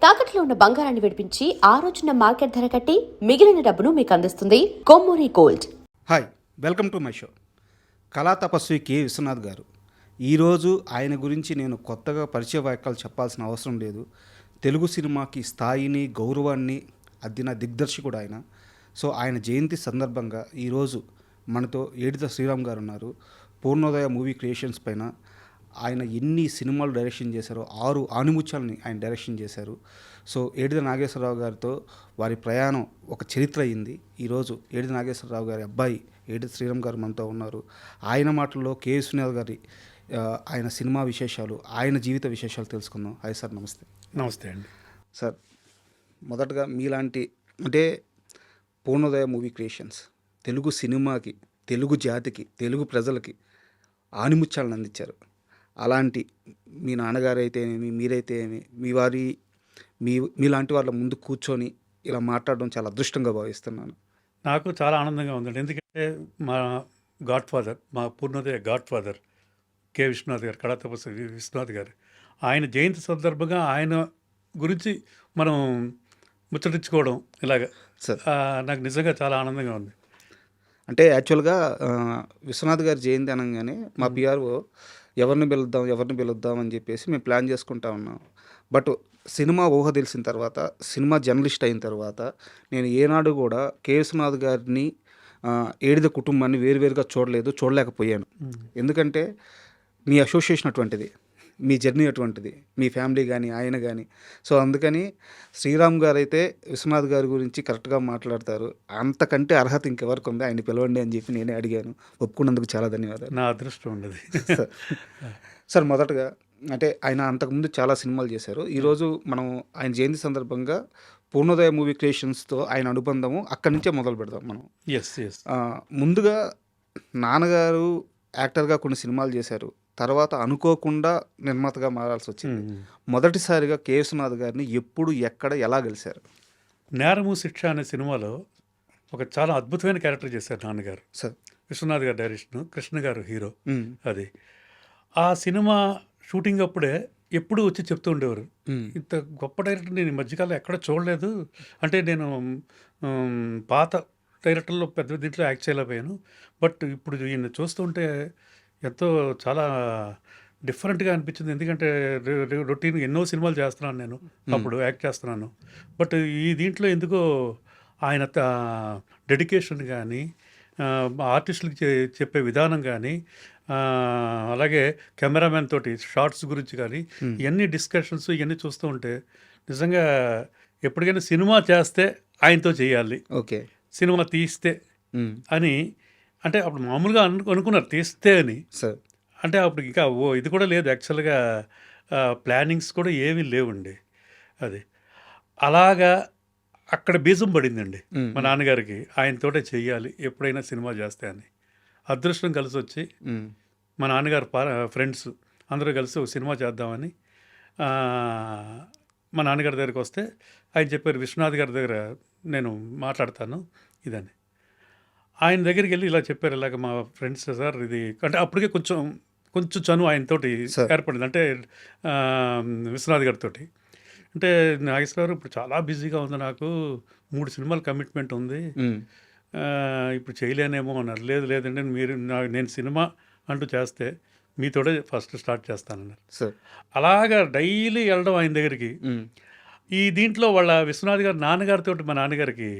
తాకట్లో ఉన్న బంగారాన్ని విడిపించి ఆ రోజున మార్కెట్ ధర కట్టి మిగిలిన డబ్బును మీకు అందిస్తుంది Kommuri gold. Hi, welcome to my show. కళా తపస్వి కె విశ్వనాథ్ గారు. ఈరోజు ఆయన గురించి నేను కొత్తగా పరిచయ వాక్యాలు చెప్పాల్సిన అవసరం లేదు. తెలుగు సినిమాకి స్థాయిని, గౌరవాన్ని అద్దిన దిగ్దర్శకుడు ఆయన. సో ఆయన జయంతి సందర్భంగా ఈరోజు మనతో ఏడిద శ్రీరామ్ గారు ఉన్నారు. పూర్ణోదయ మూవీ క్రియేషన్స్ పైన ఆయన ఎన్ని సినిమాలు డైరెక్షన్ చేశారో 6 ఆణిముత్యాలని ఆయన డైరెక్షన్ చేశారు. సో ఏడిద నాగేశ్వరరావు గారితో వారి ప్రయాణం ఒక చరిత్ర అయింది. ఈరోజు ఏడిద నాగేశ్వరరావు గారి అబ్బాయి ఏడిద శ్రీరామ్ గారు మనతో ఉన్నారు. ఆయన మాటల్లో కె విశ్వనాథ్ గారి ఆయన సినిమా విశేషాలు, ఆయన జీవిత విశేషాలు తెలుసుకుందాం. హాయ్ సార్, నమస్తే. నమస్తే అండి. సార్, మొదటగా మీలాంటి అంటే పూర్ణోదయ మూవీ క్రియేషన్స్ తెలుగు సినిమాకి, తెలుగు జాతికి, తెలుగు ప్రజలకి ఆణిముత్యాలను అందించారు. అలాంటి మీ నాన్నగారు అయితే ఏమి, మీరైతే ఏమి, మీలాంటి వాళ్ళ ముందు కూర్చొని ఇలా మాట్లాడడం చాలా అదృష్టంగా భావిస్తున్నాను. నాకు చాలా ఆనందంగా ఉందండి. ఎందుకంటే మా గాడ్ ఫాదర్, మా Purnodaya godfather K Viswanath గారు, కళా తపస్వి విశ్వనాథ్ గారు, ఆయన జయంతి సందర్భంగా ఆయన గురించి మనం ముచ్చటించుకోవడం ఇలాగ సార్, నాకు నిజంగా చాలా ఆనందంగా ఉంది. అంటే యాక్చువల్గా విశ్వనాథ్ గారి జయంతి అనగానే మా పిఆర్ఓ ఎవరిని పిలుద్దాం అని చెప్పేసి మేము ప్లాన్ చేసుకుంటా ఉన్నాం. బట్ సినిమా ఊహ తెలిసిన తర్వాత, సినిమా జర్నలిస్ట్ అయిన తర్వాత నేను ఏనాడు కూడా కె విశ్వనాథ్ గారిని, ఏడిద కుటుంబాన్ని వేరువేరుగా చూడలేకపోయాను. ఎందుకంటే మీ అసోసియేషన్ అటువంటిది, మీ జర్నీ అటువంటిది, మీ ఫ్యామిలీ కానీ ఆయన కానీ. సో అందుకని శ్రీరామ్ గారు అయితే విశ్వనాథ్ గారి గురించి కరెక్ట్గా మాట్లాడతారు. అంతకంటే అర్హత ఇంకెవరికి ఉంది, ఆయన పిలవండి అని చెప్పి నేనే అడిగాను. ఒప్పుకున్నందుకు చాలా ధన్యవాదాలు. నా అదృష్టం ఉండదు. సార్, మొదటగా అంటే ఆయన అంతకుముందు చాలా సినిమాలు చేశారు. ఈరోజు మనం ఆయన జయంతి సందర్భంగా పూర్ణోదయ మూవీ క్రియేషన్స్తో ఆయన అనుబంధము అక్కడి నుంచే మొదలు పెడదాం మనం. ముందుగా నాన్నగారు యాక్టర్గా కొన్ని సినిమాలు చేశారు. తర్వాత అనుకోకుండా నిర్మాతగా మారాల్సి వచ్చింది. మొదటిసారిగా కె విశ్వనాథ్ గారిని ఎప్పుడు, ఎక్కడ, ఎలా కలిశారు? నేరము శిక్ష అనే సినిమాలో ఒక చాలా అద్భుతమైన క్యారెక్టర్ చేశారు నాన్నగారు. సార్, విశ్వనాథ్ గారు డైరెక్షన్, కృష్ణ గారు హీరో. అది ఆ సినిమా షూటింగ్ అప్పుడే ఎప్పుడు వచ్చి చెప్తూ ఉండేవారు, ఇంత గొప్ప డైరెక్టర్ నేను ఈ మధ్యకాలం ఎక్కడ చూడలేదు. అంటే నేను పాత డైరెక్టర్లో పెద్ద దీంట్లో యాక్ట్ చేయలేకపోయాను, బట్ ఇప్పుడు ఈయన చూస్తుంటే ఎంతో చాలా డిఫరెంట్గా అనిపించింది. ఎందుకంటే రొటీన్గా ఎన్నో సినిమాలు చేస్తున్నాను నేను, అప్పుడు యాక్ట్ చేస్తున్నాను. బట్ ఈ దీంట్లో ఎందుకో ఆయన డెడికేషన్ కానీ, ఆర్టిస్టులకి చెప్పే విధానం కానీ, అలాగే కెమెరామెన్ తోటి షార్ట్స్ గురించి కానీ, ఇవన్నీ డిస్కషన్స్ ఇవన్నీ చూస్తూ ఉంటే నిజంగా ఎప్పటికైనా సినిమా చేస్తే ఆయనతో చేయాలి, ఓకే సినిమా తీస్తే అని. అంటే అప్పుడు మామూలుగా అనుకున్నారు తీస్తే అని. అంటే అప్పుడు ఇంకా ఇది కూడా లేదు యాక్చువల్గా, ప్లానింగ్స్ కూడా ఏమీ లేవండి. అది అలాగా అక్కడ బీజం పడిందండి మా నాన్నగారికి, ఆయనతోటే చెయ్యాలి ఎప్పుడైనా సినిమా చేస్తే అని. అదృష్టం కలిసి వచ్చి మా నాన్నగారు ఫ్రెండ్స్ అందరూ కలిసి ఒక సినిమా చేద్దామని మా నాన్నగారి దగ్గరికి వస్తే ఆయన చెప్పారు, విశ్వనాథ్ గారి దగ్గర నేను మాట్లాడతాను ఇదని. ఆయన దగ్గరికి వెళ్ళి ఇలా చెప్పారు, ఇలాగ మా ఫ్రెండ్స్ సార్ ఇది అంటే అప్పటికే కొంచెం చనువు ఆయనతోటి ఏర్పడింది. అంటే విశ్వనాథ్ గారితో అంటే నాగేశ్వరరావు ఇప్పుడు చాలా బిజీగా ఉంది, నాకు 3 సినిమాలు కమిట్మెంట్ ఉంది, ఇప్పుడు చేయలేనేమో అన్నారు. లేదండి నేను సినిమా అంటూ చేస్తే మీతోటే ఫస్ట్ స్టార్ట్ చేస్తానన్నారు. అలాగా డైలీ వెళ్ళడం ఆయన దగ్గరికి. ఈ దీంట్లో వాళ్ళ విశ్వనాథ్ గారు నాన్నగారితో మా నాన్నగారికి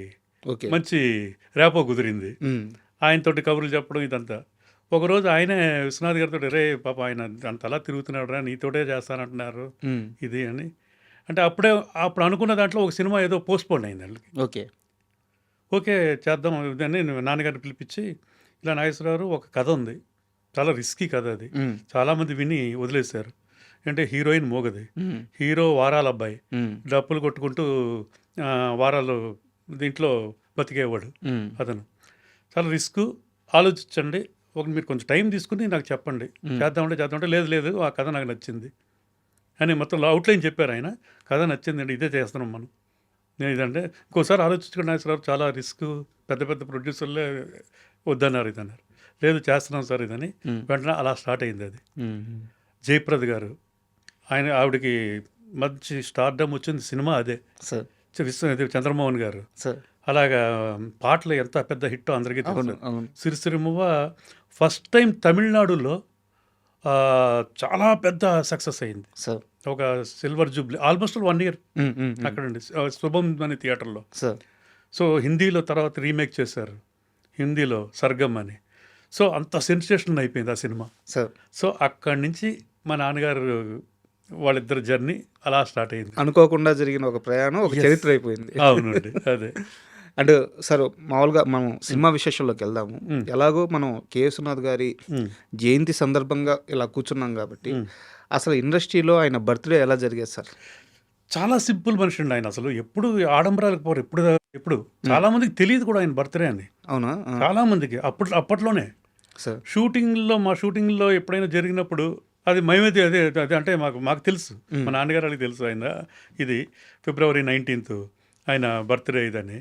మంచి రేపో కుదిరింది. ఆయనతోటి కబుర్లు చెప్పడం ఇదంతా. ఒకరోజు ఆయనే విశ్వనాథ్ గారితో, రే పాప ఆయన అంతలా తిరుగుతున్నాడు రా, నీతోటే చేస్తానంటున్నారు ఇది అని. అంటే అప్పుడు అనుకున్న దాంట్లో ఒక సినిమా ఏదో పోస్ట్పోన్ అయింది వాళ్ళకి. ఓకే చేద్దాం అని నాన్నగారిని పిలిపించి, ఇలా నాగేశ్వరరావు ఒక కథ ఉంది, చాలా రిస్కీ కథ, అది చాలామంది విని వదిలేశారు. అంటే హీరోయిన్ మోగది, హీరో వారాల అబ్బాయి, డప్పులు కొట్టుకుంటూ వారాలు దీంట్లో బతికేవాడు అతను. చాలా రిస్క్, ఆలోచించండి, మీరు కొంచెం టైం తీసుకుని నాకు చెప్పండి, చేద్దామంటే లేదు ఆ కథ నాకు నచ్చింది అని మొత్తం అవుట్లైన్ చెప్పారు ఆయన. కథ నచ్చిందండి, ఇదే చేస్తున్నాం మనం, నేను ఇదంటే ఇంకోసారి ఆలోచించుకుని నాగేశ్వరరావు చాలా రిస్క్, పెద్ద ప్రొడ్యూసర్లే వద్దన్నారు ఇదన్నారు. లేదు చేస్తున్నాం సార్ ఇదని. వెంటనే అలా స్టార్ట్ అయింది అది. జయప్రద గారు, ఆవిడకి మంచి స్టార్డమ్ వచ్చింది సినిమా అదే. సార్. ఇది చంద్రమోహన్ గారు. సార్. అలాగా పాటలు ఎంత పెద్ద హిట్టో అందరికీ అవును, తెలుసు. అవును. సిరిసిరిమువ్వ ఫస్ట్ టైం తమిళనాడులో చాలా పెద్ద సక్సెస్ అయింది. సార్. ఒక సిల్వర్ జూబ్లీ ఆల్మోస్ట్ 1 ఇయర్ హ్మ్, హ్మ్, హ్మ్. అక్కడండి శుభం అనే థియేటర్లో. సార్. సో హిందీలో తర్వాత రీమేక్ చేశారు, హిందీలో సర్గమ్ అని. సో అంత సెన్సేషన్ అయిపోయింది ఆ సినిమా. సార్. సో అక్కడి నుంచి మా నాన్నగారు వాళ్ళిద్దరు జర్నీ అలా స్టార్ట్ అయింది. అనుకోకుండా జరిగిన ఒక ప్రయాణం ఒక Yes. చరిత్ర అయిపోయింది. అవునండి, అదే. అండ్ సార్, మామూలుగా మనం సినిమా విశేషంలోకి వెళ్దాము. ఎలాగో మనం కే విశ్వనాథ్ గారి ఉమ్, జయంతి సందర్భంగా ఇలా కూర్చున్నాం కాబట్టి ఉమ్. అసలు ఇండస్ట్రీలో ఆయన బర్త్డే ఎలా జరిగేది సార్? చాలా సింపుల్ మనిషి అండి ఆయన. అసలు ఎప్పుడు ఆడంబరాలకు పోరు. ఎప్పుడు చాలా మందికి తెలియదు కూడా ఆయన బర్త్డే అని. అవునా? చాలా మందికి అప్పట్లోనే సార్. మా షూటింగ్లో ఎప్పుడైనా జరిగినప్పుడు అది మేమైతే అదే అదే అంటే మాకు తెలుసు, మా నాన్నగారు వాళ్ళకి తెలుసు ఆయన ఇది February 19th ఆయన బర్త్డే ఇదని.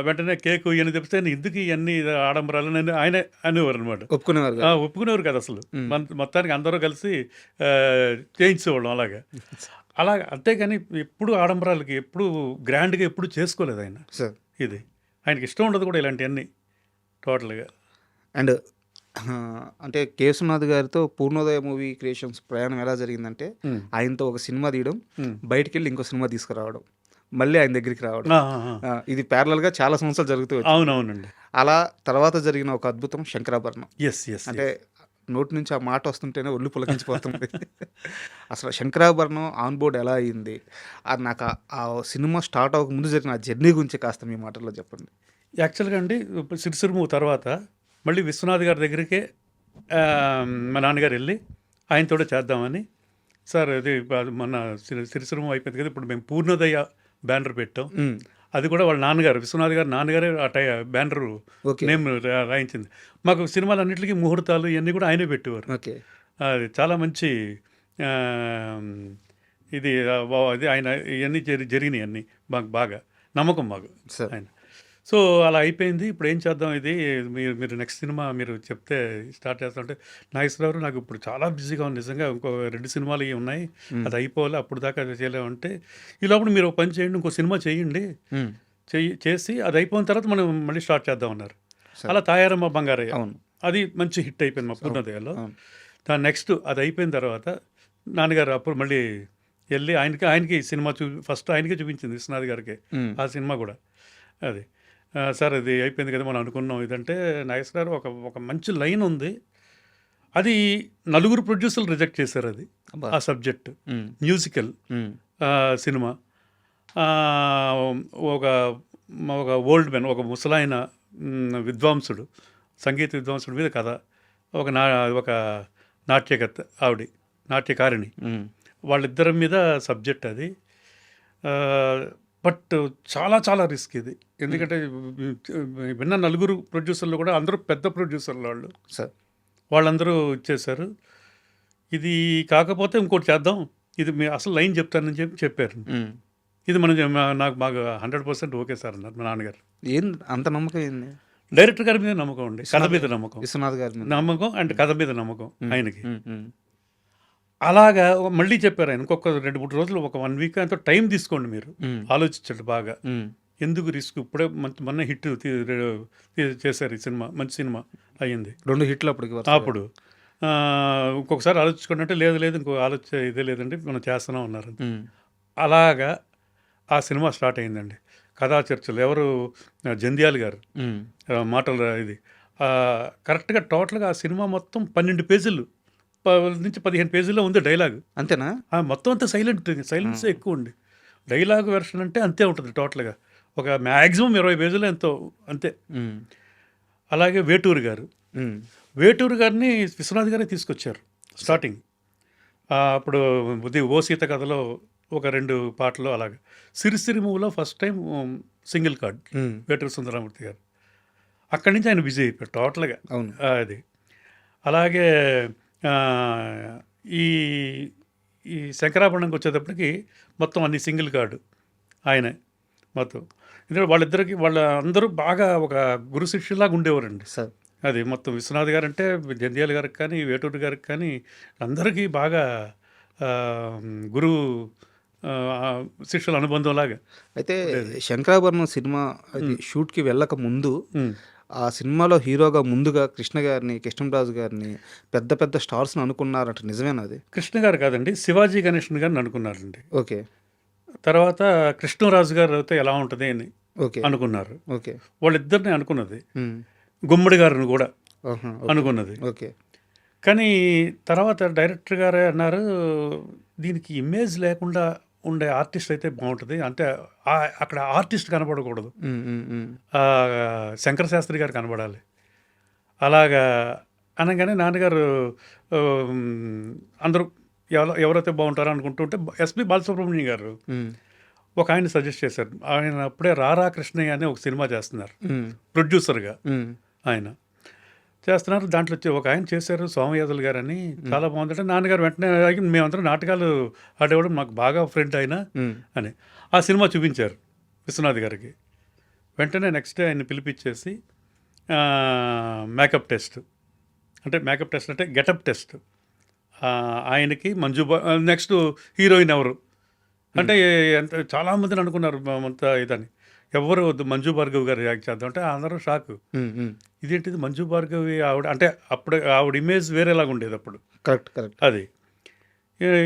వెంటనే కేకు ఇవన్నీ తెప్పితే ఎందుకు ఇవన్నీ ఆడంబరాలు అని ఆయన అనేవారు అనమాట. ఒప్పుకునేవారు కాదు. ఒప్పుకునేవారు కదా అసలు. మొత్తానికి అందరూ కలిసి చేయించేవాళ్ళం అలాగా అంతేగాని ఎప్పుడు ఆడంబరాలకి ఎప్పుడు గ్రాండ్గా ఎప్పుడు చేసుకోలేదు ఆయన. సార్. ఇది ఆయనకి ఇష్టం ఉండదు కూడా ఇలాంటివన్నీ టోటల్గా. అండ్ అంటే కే విశ్వనాథ్ గారితో పూర్ణోదయ మూవీ క్రియేషన్స్ ప్రయాణం ఎలా జరిగిందంటే ఆయనతో ఒక సినిమా తీయడం, బయటికి వెళ్ళి ఇంకో సినిమా తీసుకురావడం, మళ్ళీ ఆయన దగ్గరికి రావడం, ఇది ప్యారలల్గా చాలా సంవత్సరాలు జరుగుతూ వచ్చింది. అవునవునండి. అలా తర్వాత జరిగిన ఒక అద్భుతం శంకరాభరణం. ఎస్ ఎస్ అంటే నోటి నుంచి ఆ మాట వస్తుంటేనే ఒళ్ళు పులకించిపోతుంది. అసలు శంకరాభరణం ఆన్ బోర్డ్ ఎలా అయింది, అది నాకు ఆ సినిమా స్టార్ట్ అవ్వక ముందు జరిగిన ఆ జర్నీ గురించి కాస్త మీ మాటల్లో చెప్పండి. యాక్చువల్గా అండి సిరిసిరిము తర్వాత మళ్ళీ విశ్వనాథ్ గారి దగ్గరికే మా నాన్నగారు వెళ్ళి ఆయనతోనే చేద్దామని, సార్ ఇది మన సిరిసిరిము అయిపోయింది కదా, ఇప్పుడు మేము పూర్ణోదయ బ్యానర్ పెట్టాం. అది కూడా వాళ్ళ నాన్నగారు విశ్వనాథ్ గారు నాన్నగారే ఆ బ్యానర్ నేమ్ రాయించింది. మాకు సినిమాలు అన్నింటికి ముహూర్తాలు ఇవన్నీ కూడా ఆయనే పెట్టేవారు. ఓకే. అది చాలా మంచి ఇది అది ఆయన ఇవన్నీ జరిగినాయి అన్నీ మాకు బాగా నమ్మకం మాకు ఆయన. సో అలా అయిపోయింది. ఇప్పుడు ఏం చేద్దాం ఇది మీరు నెక్స్ట్ సినిమా మీరు చెప్తే స్టార్ట్ చేస్తామంటే, నాగేశ్వరరావు నాకు ఇప్పుడు చాలా బిజీగా ఉంది నిజంగా, ఇంకో 2 సినిమాలు ఇవి ఉన్నాయి, అది అయిపోవాలి, అప్పుడు దాకా అది చేయలేమంటే, ఈ లోపల మీరు ఒక పని చేయండి, ఇంకో సినిమా చేయండి, చేసి అది అయిపోయిన తర్వాత మనం మళ్ళీ స్టార్ట్ చేద్దాం అన్నారు. అలా తాయారమ్మ బంగారయ్య అది మంచి హిట్ అయిపోయింది మా పూర్ణోదయాలో. దాని నెక్స్ట్ అది అయిపోయిన తర్వాత నాన్నగారు అప్పుడు మళ్ళీ వెళ్ళి ఆయనకి సినిమా ఫస్ట్ ఆయనకే చూపించింది విశ్వనాథ్ గారికి ఆ సినిమా కూడా. అది సార్ అది అయిపోయింది కదా మనం అనుకున్నాం ఇదంటే, నాగేశ్వర గారు ఒక మంచి లైన్ ఉంది, అది 4 ప్రొడ్యూసర్లు రిజెక్ట్ చేశారు. అది ఆ సబ్జెక్ట్ మ్యూజికల్ సినిమా, ఒక ఓల్డ్ మ్యాన్, ఒక ముసలాయన విద్వాంసుడు, సంగీత విద్వాంసుడి మీద కథ, ఒక నాట్యకర్త ఆవిడ నాట్యకారిణి, వాళ్ళిద్దరి మీద సబ్జెక్ట్ అది. బట్ చాలా చాలా రిస్క్ ఇది, ఎందుకంటే విన్న 4 ప్రొడ్యూసర్లు కూడా అందరూ పెద్ద ప్రొడ్యూసర్లు వాళ్ళు సార్, వాళ్ళందరూ ఇచ్చేశారు. ఇది కాకపోతే ఇంకోటి చేద్దాం, ఇది మీ అసలు లైన్ చెప్తానని చెప్పారు. ఇది నాకు బాగా 100% ఓకే సార్ అన్నారు మా నాన్నగారు. ఏం అంత నమ్మకం ఏంది? డైరెక్టర్ గారి మీద నమ్మకం అండి, కథ మీద నమ్మకం, విశ్వనాథ్ గారి నమ్మకం అండ్ కథ మీద నమ్మకం ఆయనకి. అలాగా మళ్ళీ చెప్పారు ఆయన, ఇంకొక 2-3 రోజులు, ఒక 1 వీక్ అంతా టైం తీసుకోండి, మీరు ఆలోచించండి బాగా, ఎందుకు రిస్క్, ఇప్పుడే మొన్న హిట్ చేశారు ఈ సినిమా, మంచి సినిమా అయ్యింది, 2 హిట్లు అప్పుడు ఇంకొకసారి ఆలోచించుకోండి అంటే, లేదు ఇంకో ఇదే లేదండి మనం చేస్తున్నాం అన్నారు. అలాగా ఆ సినిమా స్టార్ట్ అయిందండి. కథా చర్చలు ఎవరు, జంధ్యాల గారు మాటలు, ఇది కరెక్ట్గా టోటల్గా ఆ సినిమా మొత్తం 12 పేజీలు నుంచి 15 పేజీల్లో ఉంది డైలాగ్. అంతేనా? మొత్తం అంతా సైలెన్సే ఎక్కువ ఉంది. డైలాగ్ వెర్షన్ అంటే అంతే ఉంటుంది టోటల్గా, ఒక మ్యాక్సిమం 20 పేజీలు ఎంతో అంతే. అలాగే వేటూరు గారిని విశ్వనాథ్ గారే తీసుకొచ్చారు స్టార్టింగ్. అప్పుడు ఓ సీత కథలో ఒక 2 పాటలు, అలాగే సిరిసిరిములో first time single card Veturu Sundaramurthy garu. అక్కడి నుంచి ఆయన బిజీ అయిపోయారు టోటల్గా అది. అలాగే ఈ శంకరాభరణంకి వచ్చేటప్పటికి మొత్తం అన్ని సింగిల్ కార్డు ఆయనే మొత్తం. ఎందుకంటే వాళ్ళందరూ బాగా ఒక గురు శిష్యులాగా ఉండేవారండి సార్. అది మొత్తం విశ్వనాథ్ గారు అంటే జంధ్యాల గారికి కానీ వేటూరు గారికి కానీ అందరికీ బాగా గురువు ఆ, శిష్యుల అనుబంధం లాగా. అయితే శంకరాభరణం సినిమా అది షూట్కి వెళ్ళక ముందు ఆ సినిమాలో హీరోగా ముందుగా కృష్ణ గారిని, కృష్ణంరాజు గారిని పెద్ద పెద్ద స్టార్స్ని అనుకున్నారంట, నిజమేనా అది? కృష్ణ గారు కాదండి, శివాజీ గణేషన్ గారిని అనుకున్నారండి. ఓకే. తర్వాత కృష్ణరాజు గారు అయితే ఎలా ఉంటుంది అని ఓకే. అనుకున్నారు. ఓకే. వాళ్ళిద్దరిని అనుకున్నది. ఉమ్. గుమ్మడి గారిని కూడా ఆహా. అనుకున్నది. ఓకే. కానీ తర్వాత డైరెక్టర్ గారే అన్నారు, దీనికి ఇమేజ్ లేకుండా ఉండే ఆర్టిస్ట్ అయితే బాగుంటుంది, అంటే అక్కడ ఆర్టిస్ట్ కనబడకూడదు, ఉమ్, ఉమ్, ఉమ్. శంకర శాస్త్రి గారు కనబడాలి. అలాగా అనగానే నాన్నగారు అందరూ ఎవరైతే బాగుంటారో అనుకుంటుంటే ఎస్పి బాలసుబ్రహ్మణ్యం గారు ఉమ్. ఒక ఆయన సజెస్ట్ చేశారు. ఆయన అప్పుడే రారా కృష్ణయ్య అని ఒక సినిమా చేస్తున్నారు, ఉమ్. ప్రొడ్యూసర్గా ఉమ్. ఆయన చేస్తున్నారు. దాంట్లో ఒక ఆయన చేశారు, సోమయాజులు గారు అని, చాలా బాగుందంటే నాన్నగారు వెంటనే మేమందరం నాటకాలు ఆడేవాడు, మాకు బాగా ఫ్రెండ్ ఆయన ఉమ్. అని ఆ సినిమా చూపించారు విశ్వనాథ్ గారికి. వెంటనే నెక్స్ట్ డే ఆయన్ని పిలిపించేసి మేకప్ టెస్ట్ అంటే గెటప్ టెస్ట్, ఆయనకి నెక్స్ట్ హీరోయిన్ ఎవరు అంటే ఎంత చాలామందిని అనుకున్నారు అంతా ఇదని, ఎవరు వద్దు మంజు భార్గవి గారు యాక్ట్ చేద్దాం అంటే అందరూ షాక్. ఉమ్. ఉమ్. ఇదేంటిది మంజు భార్గవి ఆవిడ అంటే అప్పుడు ఆవిడ ఇమేజ్ వేరేలాగా ఉండేది అప్పుడు. కరెక్ట్. కరెక్ట్. అది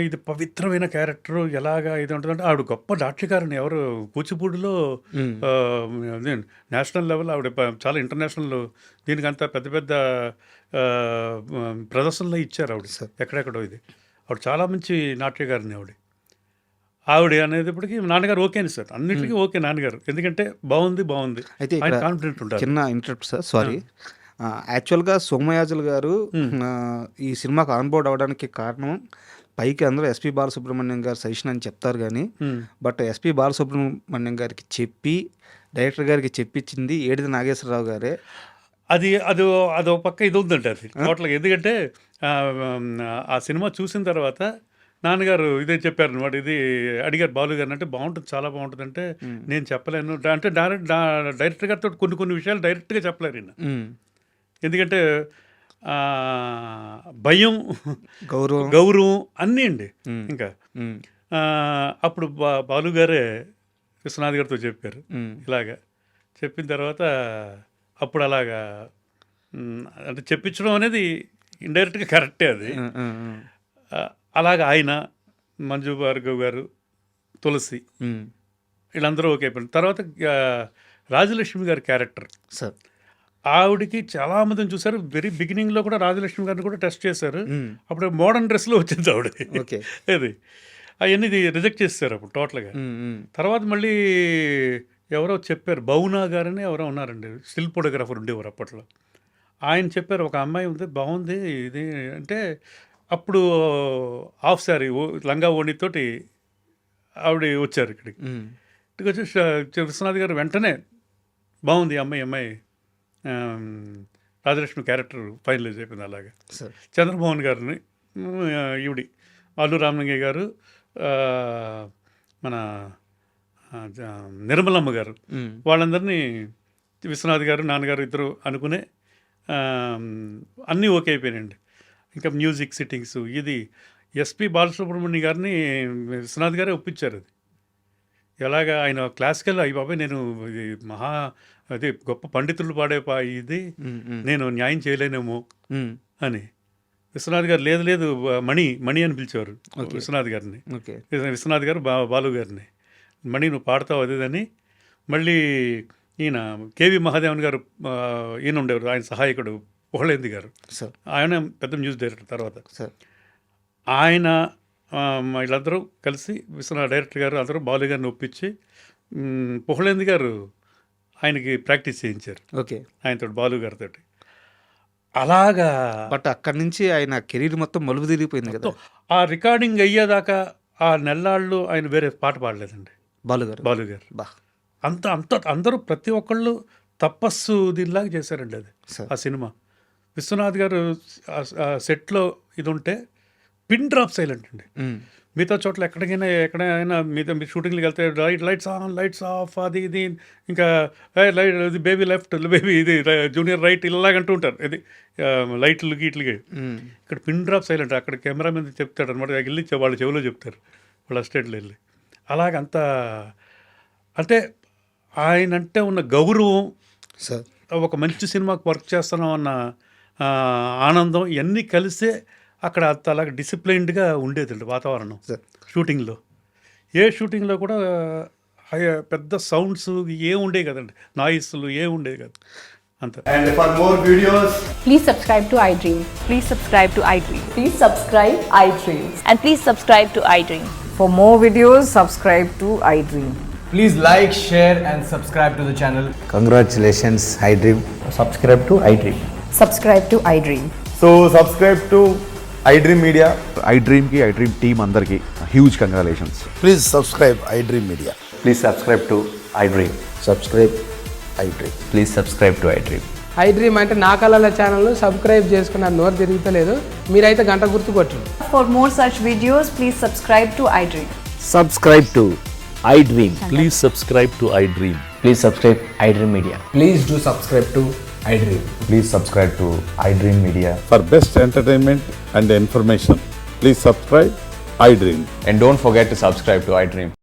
ఇది పవిత్రమైన క్యారెక్టర్ ఎలాగా ఇది ఉంటుందంటే ఆవిడ గొప్ప నాట్యకారిణి, ఎవరు కూచిపూడిలో ఉమ్. నేషనల్ లెవెల్ ఆవిడ చాలా ఇంటర్నేషనల్ దీనికంతా పెద్ద పెద్ద ప్రదర్శనలు ఇచ్చారు ఆవిడ సార్. ఎక్కడెక్కడో. ఇది ఆవిడ చాలా మంచి నాట్యకారిణి ఆవిడ అనేటప్పటికీ నాన్నగారు ఓకేని సార్, అన్నిటికీ ఓకే నాన్నగారు, ఎందుకంటే బాగుంది అయితే ఆయన ఇక్కడ కాన్ఫిడెంట్ ఉంటారు. చిన్న ఇంటరప్ట్ సార్, సారీ. యాక్చువల్గా సోమయాజులు గారు ఈ సినిమాకి ఆన్బోర్డ్ అవ్వడానికి కారణం పైకి అందరూ ఎస్పి బాలసుబ్రహ్మణ్యం గారు సజెషన్ అని చెప్తారు కానీ, బట్ ఎస్పి బాలసుబ్రహ్మణ్యం గారికి చెప్పి డైరెక్టర్ గారికి చెప్పించింది ఏడిది నాగేశ్వరరావు గారే. అదో పక్క ఇది ఉందంటే అది టోటల్గా, ఎందుకంటే ఆ సినిమా చూసిన తర్వాత నాన్నగారు ఇదే చెప్పారు అనమాట. ఇది అడిగారు బాలు గారిని, అంటే బాగుంటుంది, చాలా బాగుంటుంది అంటే నేను చెప్పలేను అంటే డైరెక్టర్ గారితో కొన్ని విషయాలు డైరెక్ట్గా చెప్పలేరు ఈయన, ఎందుకంటే భయం, గౌరవం అన్నీ అండి. ఇంకా అప్పుడు బాలు గారే విశ్వనాథ్ గారితో చెప్పారు ఇలాగా. చెప్పిన తర్వాత అప్పుడు అలాగా అంటే చెప్పించడం అనేది ఇండైరెక్ట్గా కరెక్టే అది. అలాగా ఆయన, మంజు భార్గవ్ గారు, తులసి వీళ్ళందరూ ఓకే అయిపోయింది. తర్వాత రాజలక్ష్మి గారి క్యారెక్టర్ సార్, ఆవిడికి చాలామందిని చూశారు. వెరీ బిగినింగ్లో కూడా రాజలక్ష్మి గారిని కూడా టెస్ట్ చేశారు. అప్పుడు మోడర్న్ డ్రెస్లో వచ్చింది ఆవిడ, అది అవన్నీ రిజెక్ట్ చేశారు అప్పుడు టోటల్గా. తర్వాత మళ్ళీ ఎవరో చెప్పారు, బౌనా గారని ఎవరో ఉన్నారండి, స్టిల్ ఫోటోగ్రాఫర్ ఉండేవారు అప్పట్లో. ఆయన చెప్పారు ఒక అమ్మాయి ఉంది బాగుంది ఇది అంటే, అప్పుడు హాఫ్ శారీ లంగా ఓణితోటి ఆవిడ వచ్చారు ఇక్కడికి. ఇక్కడికి వచ్చి విశ్వనాథ్ గారు వెంటనే బాగుంది అమ్మాయి రాజలక్ష్మి క్యారెక్టర్ ఫైనలైజ్ అయిపోయింది. అలాగా చంద్రమోహన్ గారిని, ఈవిడి అల్లు రామలింగయ్య గారు, మన నిర్మలమ్మ గారు, వాళ్ళందరినీ విశ్వనాథ్ గారు నాన్నగారు ఇద్దరు అనుకునే అన్నీ ఓకే అయిపోయినాయండి. ఇంకా మ్యూజిక్ సిట్టింగ్స్ ఇది ఎస్పి బాలసుబ్రహ్మణ్యం గారిని విశ్వనాథ్ గారే ఒప్పించారు. అది ఎలాగా ఆయన క్లాసికల్ అయ్యి బాబాయ్ నేను అది గొప్ప పండితులు పాడే ఇది నేను న్యాయం చేయలేనేమో అని. విశ్వనాథ్ గారు లేదు మణి అని పిలిచేవారు విశ్వనాథ్ గారిని. విశ్వనాథ్ గారు బాలు గారిని, మణి నువ్వు పాడతావు అదేదని. మళ్ళీ ఈయన కేవి మహాదేవన్ గారు ఈయన ఉండేవారు, ఆయన సహాయకుడు పుహళేంది గారు, ఆయన పెద్ద మ్యూజిక్ డైరెక్టర్. తర్వాత ఆయన వీళ్ళందరూ కలిసి విశ్వనాథ్ డైరెక్టర్ గారు అందరూ బాలు గారిని ఒప్పించి పుహళేంది గారు ఆయనకి ప్రాక్టీస్ చేయించారు ఆయనతో, బాలు గారితో. అలాగా బట్ అక్కడి నుంచి ఆయన కెరీర్ మొత్తం మలుపు తిరిగిపోయింది కదా. ఆ రికార్డింగ్ అయ్యేదాకా ఆ నెల్లాళ్ళు ఆయన వేరే పాట పాడలేదండి బాలు గారు. అంత అందరూ ప్రతి ఒక్కళ్ళు తపస్సు దీనిలాగా చేశారండి అది ఆ సినిమా. విశ్వనాథ్ గారు సెట్లో ఇది ఉంటే పిన్ డ్రాప్ సైలెంట్ అండి. మిగతా చోట్ల ఎక్కడైనా మిగతా మీరు షూటింగ్కి వెళ్తే లైట్స్ ఆఫ్ అది ఇది ఇంకా లైట్ ఇది బేబీ లెఫ్ట్ బేబీ ఇది జూనియర్ రైట్ ఇలాగంటూ ఉంటారు. ఇది లైట్లు గీట్లకి. ఇక్కడ పిన్ డ్రాప్ సైలెంట్. అక్కడ కెమెరా మీద చెప్తాడు అనమాట. వెళ్ళి వాళ్ళ చెవిలో చెప్తారు వాళ్ళ అసిస్టెంట్లు వెళ్ళి. అలాగంతా అంటే ఆయనంటే ఉన్న గౌరవం, సార్ ఒక మంచి సినిమాకి వర్క్ చేస్తున్నాం అన్న ఆనందం ఇవన్నీ కలిసే అక్కడ అంత అలాగ డిసిప్లైన్డ్గా ఉండేదండి వాతావరణం సార్. షూటింగ్లో. ఏ షూటింగ్లో కూడా పెద్ద సౌండ్స్ ఏం ఉండేవి కదండి, నాయిస్లు ఏం ఉండేవి కాదు అంత. And for more videos, Please subscribe to iDream. Please subscribe to iDream. Please subscribe iDream. And please subscribe to iDream. For more videos, subscribe to iDream. please like, share and subscribe to the channel. Congratulations, iDream. Subscribe to iDream. Subscribe to iDream. So subscribe to iDream Media. iDream की iDream team अंदर की huge congratulations. Please subscribe iDream Media. Please subscribe to iDream. Subscribe iDream. Please subscribe to iDream. iDream అంటే నా కళల channel subscribe చేసుకున్న నోరు తిరుగుతలేదు. మీరైతే గంట గుర్తు కొట్టండి. For more such videos, please subscribe to iDream. Subscribe to iDream. Please subscribe to iDream. Please subscribe iDream Media. Please do subscribe to iDream. Please subscribe to iDream Media. For best entertainment and information, please subscribe iDream. And don't forget to subscribe to iDream.